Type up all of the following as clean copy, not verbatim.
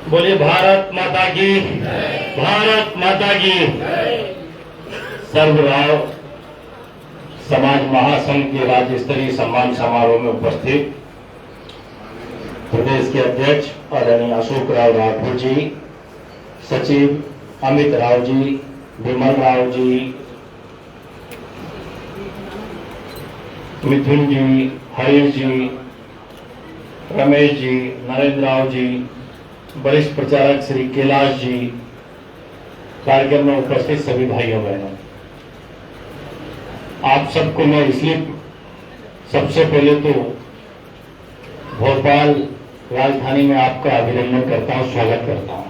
बोलिए भारत माता की, भारत माता की। सर्वराव समाज महासंघ के राज्य स्तरीय सम्मान समारोह में उपस्थित प्रदेश के अध्यक्ष आदरणीय अशोक राव राठौर जी, सचिव अमित राव जी, विमल राव जी, मिथुन जी, हरीश जी, रमेश जी, नरेंद्र राव जी, वरिष्ठ प्रचारक श्री कैलाश जी, कार्यक्रम में उपस्थित सभी भाइयों बहनों, आप सबको मैं इसलिए सबसे पहले तो भोपाल राजधानी में आपका अभिनंदन करता हूं, स्वागत करता हूं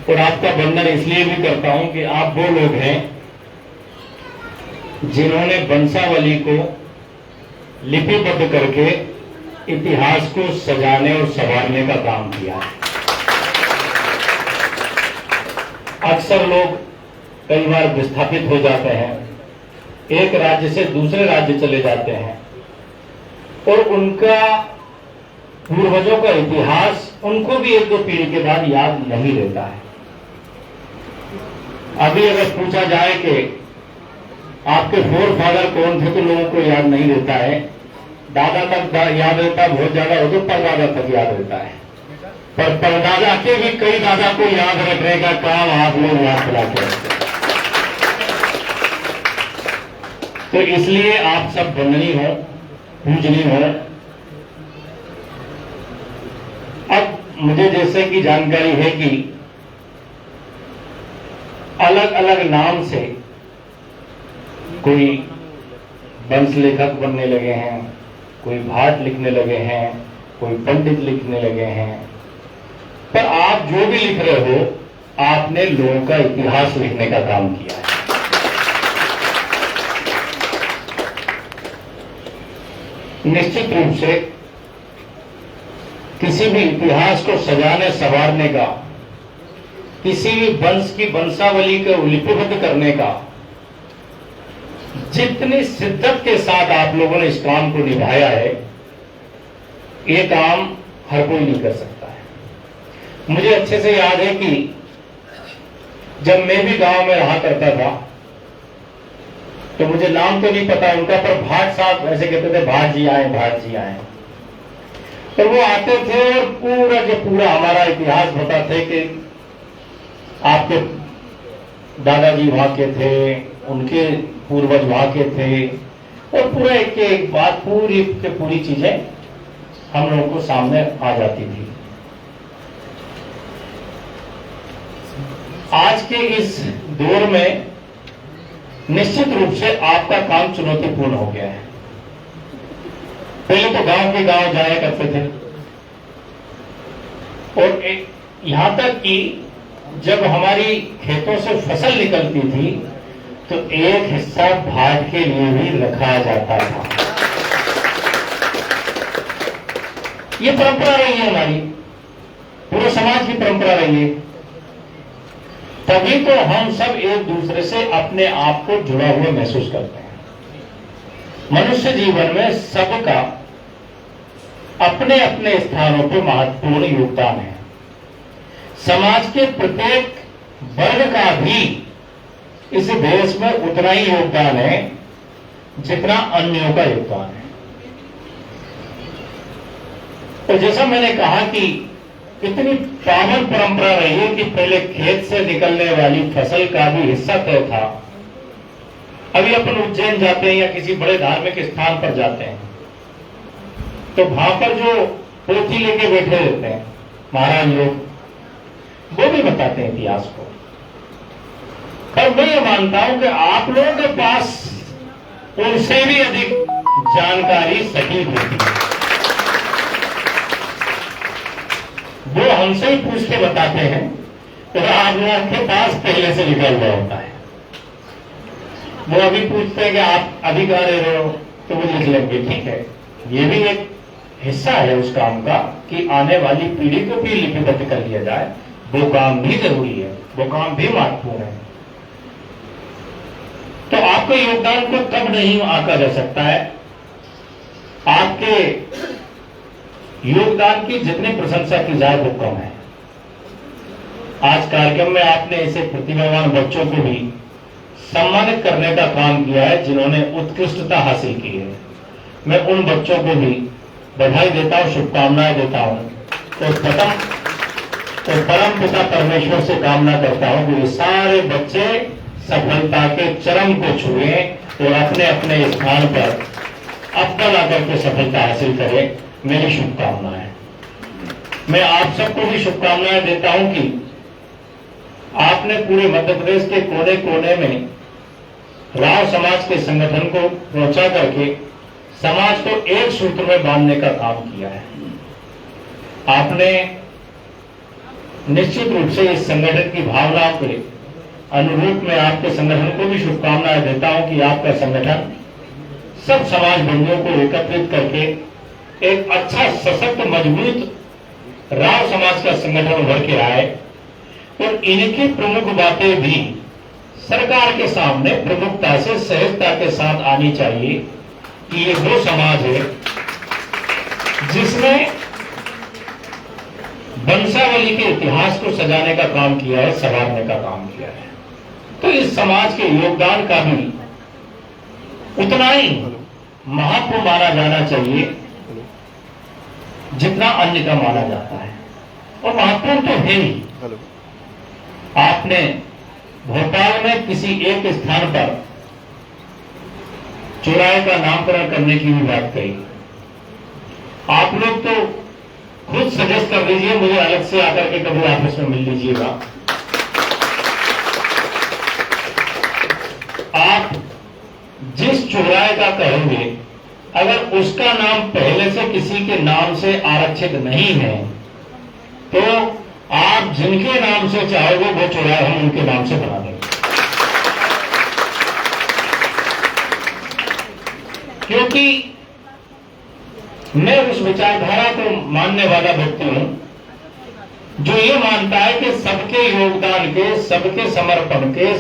और आपका वंदन इसलिए भी करता हूं कि आप वो लोग हैं जिन्होंने वंशावली को लिपिबद्ध करके इतिहास को सजाने और संवारने का काम किया है। अक्सर लोग कई बार विस्थापित हो जाते हैं, एक राज्य से दूसरे राज्य चले जाते हैं और उनका पूर्वजों का इतिहास उनको भी एक दो पीढ़ी के बाद याद नहीं रहता है। अभी अगर पूछा जाए कि आपके फोर फादर कौन थे तो लोगों को याद नहीं रहता है, दादा तक याद रहता है बहुत ज्यादा हो तो परदादा तक याद रहता है, पर परदादा के भी कई दादा को याद रखने का काम आप लोग याद दिलाते हैं। तो इसलिए आप सब वंदनीय हो, पूजनीय हो। अब मुझे जैसे कि जानकारी है कि अलग अलग नाम से कोई वंश लेखक बनने लगे हैं, कोई भाट लिखने लगे हैं, कोई पंडित लिखने लगे हैं, पर आप जो भी लिख रहे हो आपने लोगों का इतिहास लिखने का काम किया है। निश्चित रूप से किसी भी इतिहास को सजाने संवारने का, किसी भी वंश की वंशावली को लिपिबद्ध करने का जितनी शिद्दत के साथ आप लोगों ने इस काम को निभाया है, ये काम हर कोई नहीं कर सकता है। मुझे अच्छे से याद है कि जब मैं भी गांव में रहा करता था तो मुझे नाम तो नहीं पता उनका, पर भाट साहब ऐसे कहते थे, भाट जी आए, भाट जी आए। तो वो आते थे और पूरा हमारा इतिहास बताते कि आपके दादाजी वहां के थे, उनके पूर्वज वहां के थे, और पूरा एक बात पूरी चीजें हम लोगों को सामने आ जाती थी। आज के इस दौर में निश्चित रूप से आपका काम चुनौतीपूर्ण हो गया है। पहले तो गांव के गांव जाया करते थे और यहां तक कि जब हमारी खेतों से फसल निकलती थी तो एक हिस्सा भाट के लिए भी रखा जाता था। ये परंपरा रही है हमारी, पूरे समाज की परंपरा रही है। तभी तो हम सब एक दूसरे से अपने आप को जुड़ा हुआ महसूस करते हैं। मनुष्य जीवन में सबका अपने अपने स्थानों पर महत्वपूर्ण योगदान है। समाज के प्रत्येक वर्ग का भी इस देश में उतना ही योगदान है जितना अन्यों का योगदान है। तो जैसा मैंने कहा कि इतनी पावन परंपरा रही है कि पहले खेत से निकलने वाली फसल का भी हिस्सा तय था। अभी अपन उज्जैन जाते हैं या किसी बड़े धार्मिक स्थान पर जाते हैं तो वहां पर जो पोथी लेके बैठे रहते हैं महाराज लोग, वो भी बताते हैं इतिहास को। पर मैं ये मानता हूं कि आप लोगों के पास उनसे भी अधिक जानकारी सटीक होती है। वो हमसे ही पूछ के बताते हैं तो आप लोगों के पास पहले से लिखा हुआ होता है। वो अभी पूछते हैं कि आप अभी कहाँ रह रहे हो तो वो लिख लेंगे, ठीक है। ये भी एक हिस्सा है उस काम का कि आने वाली पीढ़ी को भी लिपिबद्ध कर लिया जाए। वो काम भी जरूरी है, वो काम भी महत्वपूर्ण है। तो आपके योगदान को कब नहीं आंका जा सकता है। आपके योगदान की जितनी प्रशंसा की जाए वो कम है। आज कार्यक्रम में आपने ऐसे प्रतिभावान बच्चों को भी सम्मानित करने का काम किया है जिन्होंने उत्कृष्टता हासिल की है। मैं उन बच्चों को भी बधाई देता हूं, शुभकामनाएं देता हूं। तो परम पिता परमेश्वर से कामना करता हूं कि ये सारे बच्चे सफलता के चरम को छुए और अपने अपने स्थान पर अव्वल आकर के सफलता हासिल करें। मेरी शुभकामनाएं। मैं आप सबको भी शुभकामनाएं देता हूं कि आपने पूरे मध्य प्रदेश के कोने कोने में राव समाज के संगठन को पहुंचा करके समाज को एक सूत्र में बांधने का काम किया है। आपने निश्चित रूप से इस संगठन की भावनाओं के अनुरूप में आपके संगठन को भी शुभकामनाएं देता हूं कि आपका संगठन सब समाज बंधुओं को एकत्रित करके एक अच्छा सशक्त मजबूत राव समाज का संगठन उभर के आए और इनकी प्रमुख बातें भी सरकार के सामने प्रमुखता से सहजता के साथ आनी चाहिए कि ये वो समाज है जिसने वंशावली के इतिहास को सजाने का काम किया है, संवारने का काम किया है। तो इस समाज के योगदान का भी उतना ही महत्व माना जाना चाहिए जितना अन्य का माना जाता है, और महत्वपूर्ण तो है ही। आपने भोपाल में किसी एक स्थान पर चौराहे का नामकरण करने की भी बात कही। आप लोग तो खुद सजेस्ट कर लीजिए, मुझे अलग से आकर के कभी ऑफिस में मिल लीजिएगा। आप जिस चौराहे का कहेंगे, अगर उसका नाम पहले से किसी के नाम से आरक्षित नहीं है तो आप जिनके नाम से चाहोगे वो चौराहे हम उनके नाम से बना देंगे। क्योंकि मैं उस विचारधारा को मानने वाला व्यक्ति हूं जो ये मानता है कि सबके योगदान के, सबके समर्पण के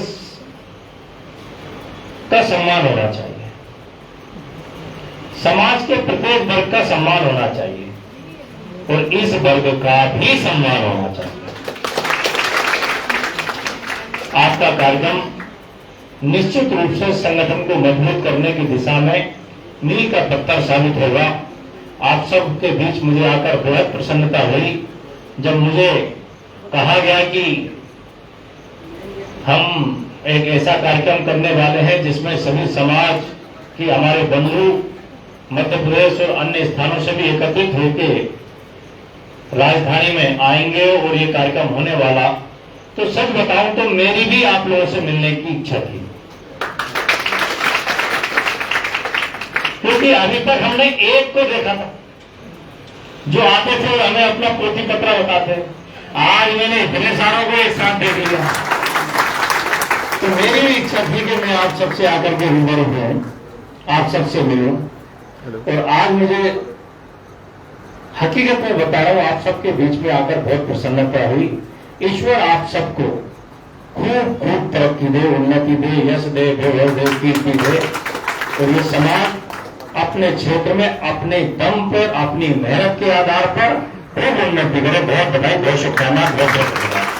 का सम्मान होना चाहिए। समाज के प्रत्येक वर्ग का सम्मान होना चाहिए और इस वर्ग का भी सम्मान होना चाहिए। आपका कार्यक्रम निश्चित रूप से संगठन को मजबूत करने की दिशा में मील का पत्थर साबित होगा। आप सब के बीच मुझे आकर बहुत प्रसन्नता हुई जब मुझे कहा गया कि हम एक ऐसा कार्यक्रम करने वाले हैं जिसमें सभी समाज की हमारे बंधु मध्य प्रदेश और अन्य स्थानों से भी एकत्रित होकर राजधानी में आएंगे और ये कार्यक्रम होने वाला। तो सच बताऊं तो मेरी भी आप लोगों से मिलने की इच्छा थी, क्योंकि अभी तक हमने एक को देखा था जो आते थे और हमें अपना पोथी पत्र बताते। आज मैंने इतने सारों को एक साथ देख लिया, तो मेरी भी इच्छा थी कि मैं आप सबसे आकर के रूबरू हूं, आप सबसे मिलूं। और आज मुझे हकीकत में बता रहा हूं, आप सबके बीच में आकर बहुत प्रसन्नता हुई। ईश्वर आप सबको खूब खूब तरक्की दे, उन्नति दे, यश दे, वैभव दे, कीर्ति दे और ये समाज अपने क्षेत्र में अपने दम पर, अपनी मेहनत के आधार पर खूब उन्नति करे। बहुत बधाई, बहुत शुभकामनाएं, बहुत बहुत धन्यवाद।